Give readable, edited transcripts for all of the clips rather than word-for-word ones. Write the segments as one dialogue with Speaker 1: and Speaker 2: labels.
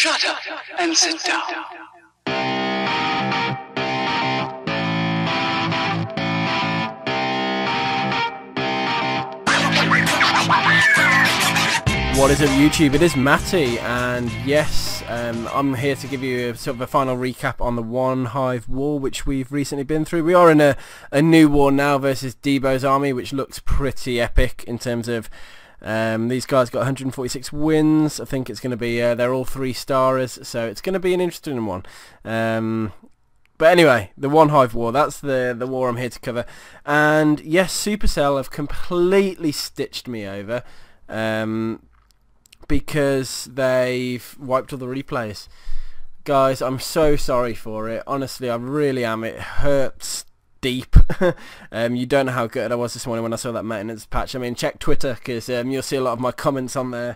Speaker 1: Shut up and sit down.
Speaker 2: What is up, YouTube? It is Matty, and yes, I'm here to give you sort of a final recap on the OneHive war, which we've recently been through. We are in a new war now versus Debo's army, which looks pretty epic in terms of these guys got 146 wins. I think it's going to be they're all 3-starers, so it's going to be an interesting one. But anyway, the OneHive war, that's the war I'm here to cover. And yes, Supercell have completely stitched me over because they've wiped all the replays. Guys, I'm so sorry for it. Honestly, I really am. It hurts deep. You don't know how good I was this morning when I saw that maintenance patch. I mean, check Twitter, because you'll see a lot of my comments on there.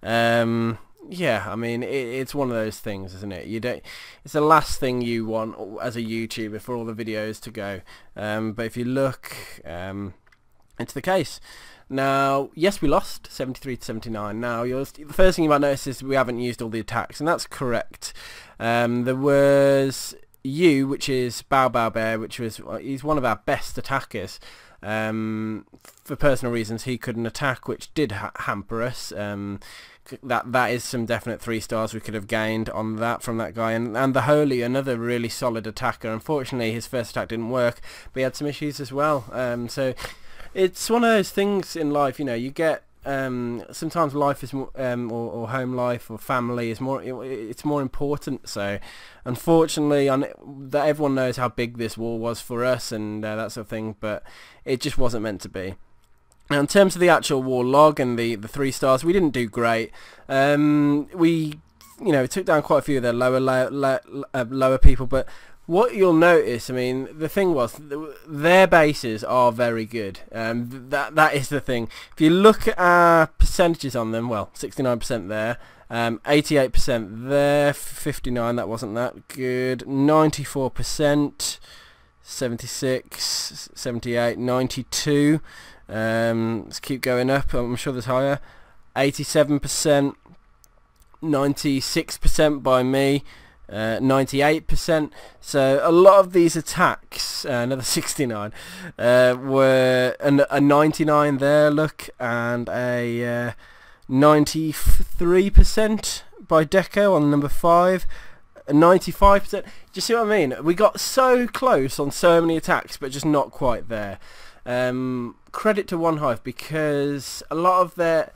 Speaker 2: Yeah, I mean, it's one of those things, isn't it? You don't. It's the last thing you want as a YouTuber, for all the videos to go. But if you look into the case. Now, yes, we lost 73 to 79. Now, the first thing you might notice is we haven't used all the attacks, and that's correct. There was you, which is Bow Bow Bear, which was he's one of our best attackers. For personal reasons, he couldn't attack, which did hamper us. That is some definite 3-stars we could have gained on that from that guy. And the Holy, another really solid attacker. Unfortunately, his first attack didn't work, but he had some issues as well. So it's one of those things in life, you know, you get sometimes life is more, or home life or family is more, it's more important. So unfortunately, that everyone knows how big this war was for us and that sort of thing, but it just wasn't meant to be. Now, in terms of the actual war log and the 3-stars, we didn't do great. We, you know, took down quite a few of their lower people, but what you'll notice, I mean, the thing was, their bases are very good. That is the thing. If you look at our percentages on them, well, 69% there, 88% there, 59%, that wasn't that good, 94%, 76%, 78%, 92%. Let's keep going up. I'm sure there's higher. 87%, 96% by me. 98%. So a lot of these attacks, another 69, were a 99 there, look, and a 93% by Deco on number 5, a 95%. Do you see what I mean? We got so close on so many attacks, but just not quite there. Credit to OneHive, because a lot of their...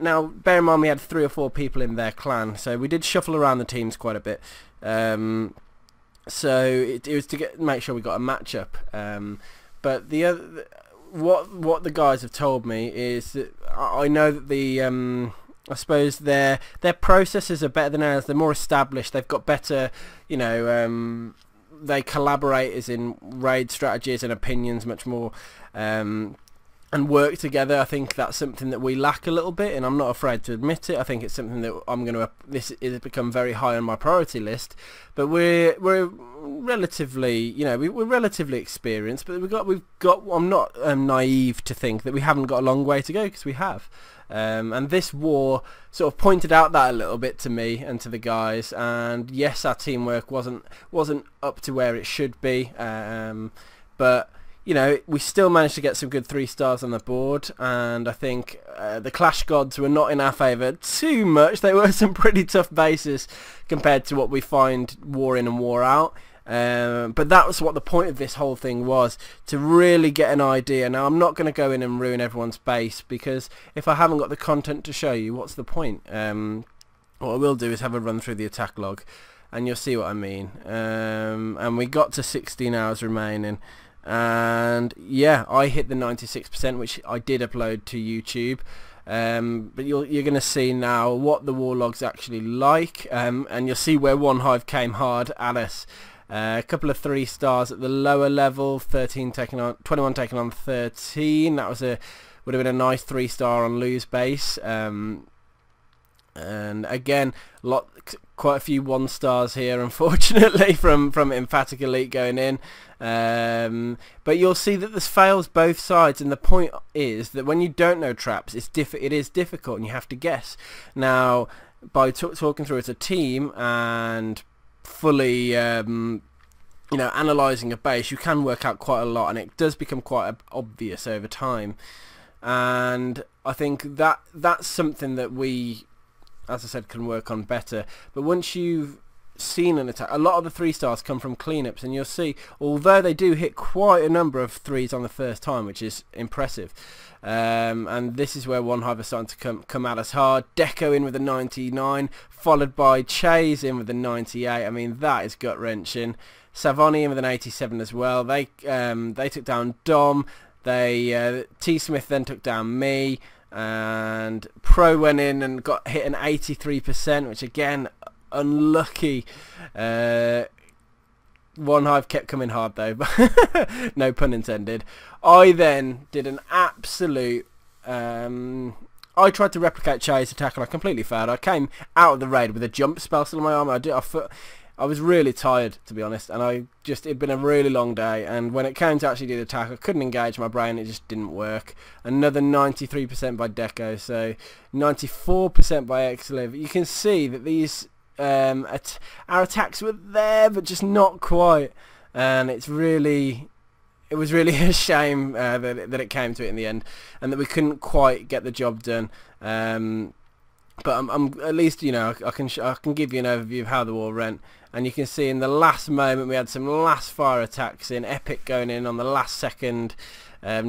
Speaker 2: Now, bear in mind we had 3 or 4 people in their clan, so we did shuffle around the teams quite a bit. So it was to make sure we got a matchup. But the other, what the guys have told me is that I know that the I suppose their processes are better than ours. They're more established. They've got better, you know. They collaborate as in raid strategies and opinions much more. And work together. I think that's something that we lack a little bit, and I'm not afraid to admit it. I think it's something that I'm going to. This has become very high on my priority list. But we're relatively, you know, we're relatively experienced. But we've got. I'm not naive to think that we haven't got a long way to go, because we have. And this war sort of pointed out that a little bit to me and to the guys. And yes, our teamwork wasn't up to where it should be. But you know, we still managed to get some good 3-stars on the board, and I think the Clash Gods were not in our favour too much. They were some pretty tough bases compared to what we find war in and war out. But that was what the point of this whole thing was, to really get an idea. Now, I'm not going to go in and ruin everyone's base, because if I haven't got the content to show you, what's the point? What I will do is have a run through the attack log, and you'll see what I mean. And we got to 16 hours remaining. And yeah, I hit the 96%, which I did upload to YouTube. But you're going to see now what the war log's actually like, and you'll see where OneHive came hard at us. A couple of 3-stars at the lower level, 21 taking on 13. That was would have been a nice 3-star on lose base. And again, quite a few 1-stars here, unfortunately, from Emphatic Elite going in. But you'll see that this fails both sides, and the point is that when you don't know traps, it is difficult and you have to guess. Now, by talking through as a team and fully analysing a base, you can work out quite a lot, and it does become quite obvious over time. And I think that's something that we, as I said, can work on better. But once you've seen an attack, a lot of the 3-stars come from cleanups, and you'll see, although they do hit quite a number of 3s on the first time, which is impressive. And this is where OneHive are starting to come at us hard. Deco in with a 99, followed by Chase in with a 98. I mean, that is gut wrenching. Savoni in with an 87 as well. They took down Dom. T Smith then took down me, and Pro went in and got hit an 83%, which again, unlucky. OneHive kept coming hard though, no pun intended. I then did an absolute I tried to replicate Chase's attack and I completely failed. I came out of the raid with a jump spell still on my arm. I was really tired, to be honest, and it'd been a really long day, and when it came to actually do the attack, I couldn't engage my brain. It just didn't work. Another 93% by Deco, so 94% by Xliv. You can see that these our attacks were there, but just not quite, and it was really a shame that it came to it in the end, and that we couldn't quite get the job done. But I'm at least, I can give you an overview of how the war went, and you can see in the last moment we had some last fire attacks in. Epic going in on the last second,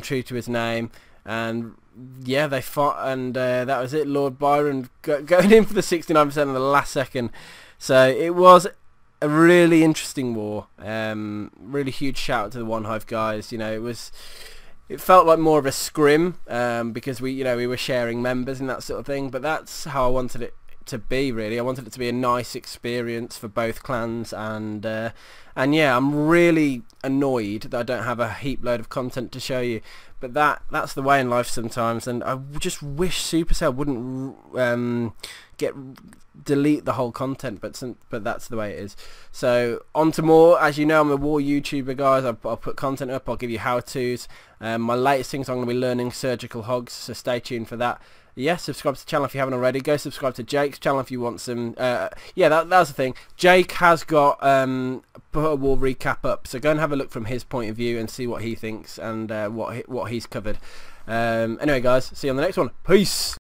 Speaker 2: true to his name, and yeah, they fought, and that was it. Lord Byron going in for the 69% on the last second. So it was a really interesting war. Really huge shout out to the OneHive guys. It felt like more of a scrim, because we were sharing members and that sort of thing, but that's how I wanted it to be, really. I wanted it to be a nice experience for both clans, and yeah, I'm really annoyed that I don't have a heap load of content to show you, but that's the way in life sometimes, and I just wish Supercell wouldn't delete the whole content, but that's the way it is. So on to more. As you know, I'm a war YouTuber, guys. I'll put content up, I'll give you how-tos. My latest things, I'm going to be learning surgical hogs, so stay tuned for that. Yeah, subscribe to the channel if you haven't already. Go subscribe to Jake's channel if you want some. Yeah, that was the thing. Jake has got put a war recap up, so go and have a look from his point of view and see what he thinks and what he's covered. Anyway, guys, see you on the next one. Peace.